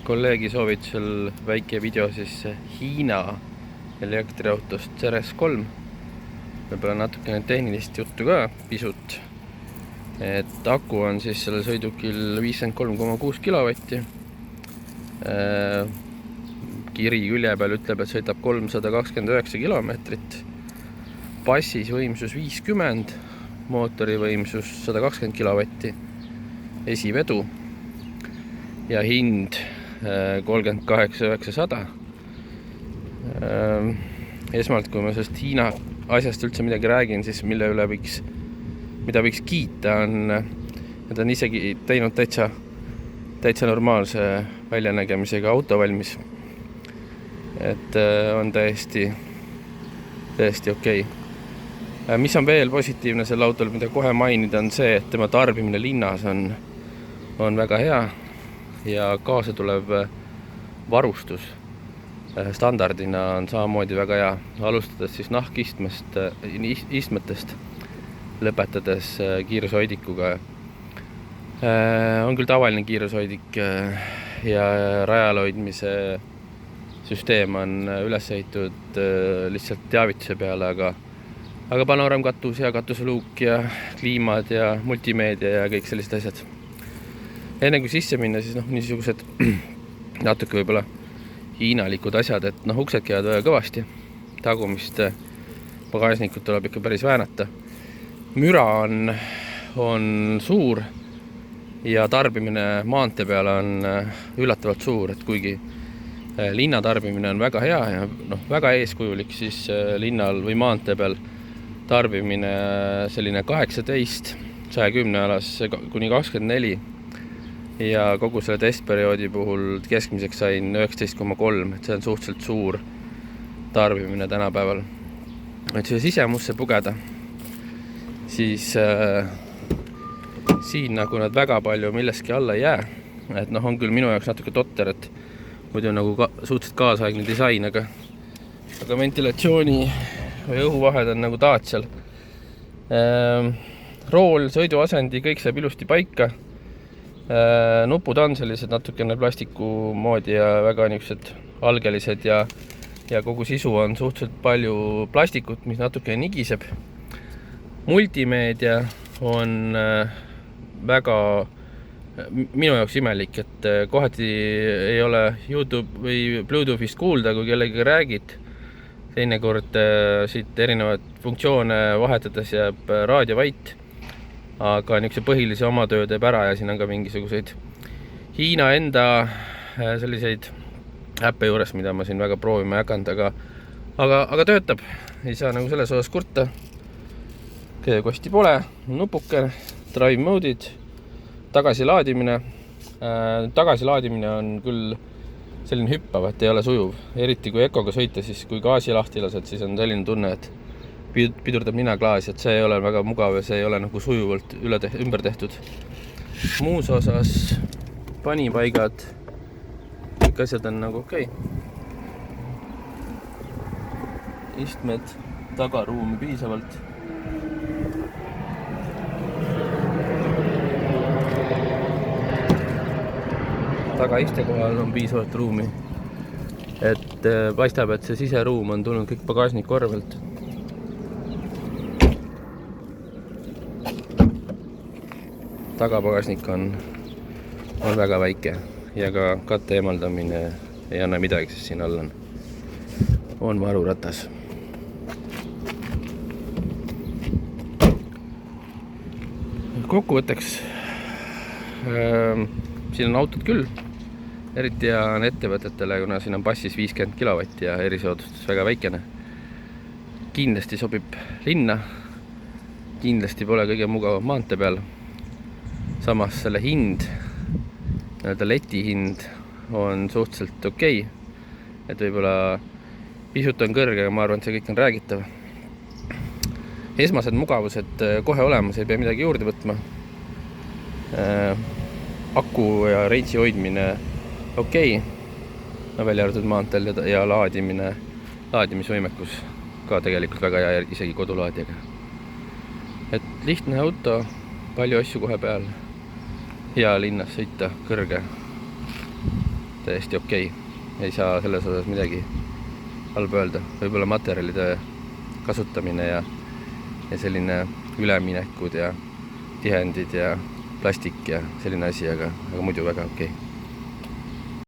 kolleegi soovitusel väike video siis Hiina elektriautost CRS3. Võib-olla natukene tehnilist juttu ka pisut. Et aku on siis sellel sõidukil 53,6 kilovatti. Kiri külje peal ütleb, et sõidab 329 kilomeetrit. Passis võimsus 50, mootori võimsus 120 kilovatti, esivedu ja hind 38 900. Esmalt, kui ma sellest Hiina asjast üldse midagi räägin, siis mida võiks kiita on, et on isegi teinud täitsa normaalse väljanägemisega auto valmis. Et on täiesti okei. Mis on veel positiivne selle autol, mida kohe mainida, on see, et tema tarbimine linnas on väga hea ja kaasa tulev varustus standardina on samamoodi väga hea, alustades siis nahkistmetest, lõpetades kiirushoidikuga. On küll tavaline kiirushoidik ja rajal hoidmise süsteem on üles ehitatud lihtsalt teavituse peale, aga panoramkatus ja katuseluuk ja kliimad ja multimeedia ja kõik sellised asjad. Enne kui sisse minna, siis niisugused natuke võib-olla hiinalikud asjad, et uksed käivad väga kõvasti. Tagumist pagasnikut tuleb ikka päris väänata. Müra on suur ja tarbimine maantee peale on üllatavalt suur, et kuigi linna tarbimine on väga hea ja väga eeskujulik, siis linnal või maantee peal tarbimine selline 18, 110 alas kuni 24 ja kogu selle testperioodi puhul keskmiseks sain 19,3, et see on suhteliselt suur tarbimine tänapäeval. Et siia sisemusse pugeda, siis siin nagu nad väga palju milleski alla ei jää, et on küll minu jaoks natuke totter, et muidu nagu suhteliselt kaasaegne disain, aga ventilatsiooni või õhuvahed on nagu Dacial. Rool, sõiduasendi, kõik saab ilusti paika. Nupud on sellised natukene plastiku moodi ja väga niisugused algelised ja kogu sisu on suhteliselt palju plastikut, mis natuke nigiseb. Multimeedia on väga minu jaoks imelik, et kohati ei ole YouTube või Bluetoothist kuulda, kui kellegi räägid. Teinekord siit erinevad funktsioone vahetades jääb raadio vait, aga niisuguse põhilise oma töö teeb ära ja siin on ka mingisuguseid Hiina enda selliseid äppe juures, mida ma siin väga proovima ei hakanud, aga töötab. Ei saa nagu selles osas kurta. Kosti pole, nupuke, drive mode'id, tagasilaadimine. Tagasilaadimine on küll selline hüppav, et ei ole sujuv. Eriti kui Ekoga sõita, siis kui gaasi lahti lased, siis on selline tunne, et pidurdab ninaklaas, et see ei ole väga mugav ja see ei ole nagu sujuvalt ümber tehtud. Muus osas panipaigad, kõik asjad on nagu okei. Istmed, tagaruumi piisavalt. Tagaiste kohal on piisavalt ruumi, et paistab, et see siseruum on tulnud kõik pagasniku arvelt. Tagapagasnik on väga väike ja ka katte eemaldamine ei anna midagi, sest siin all on varuratas. Kokkuvõtteks, siin on autod küll, eriti on ettevõtetele, kuna siin on passis 50 kilovatti ja erisoodustus väga väikene. Kindlasti sobib linna, kindlasti pole kõige mugavam maantee peal. Samas selle hind, leti hind on suhteliselt okei, et võib-olla pisut on kõrge, aga ma arvan, et see kõik on räägitav. Esmased mugavused kohe olemas, ei pea midagi juurde võtma. Aku ja reitsi hoidmine okei, välja arvatud maanteel ja laadimisvõimekus ka tegelikult väga hea, isegi kodulaadijaga. Et lihtne auto, palju asju kohe peal, hea linnas sõita, kõrge. täiesti okei. Ei saa selles osas midagi halba öelda. Võib-olla materjalide kasutamine ja selline üleminekud ja tihendid ja plastik ja selline asi, aga muidu väga okei.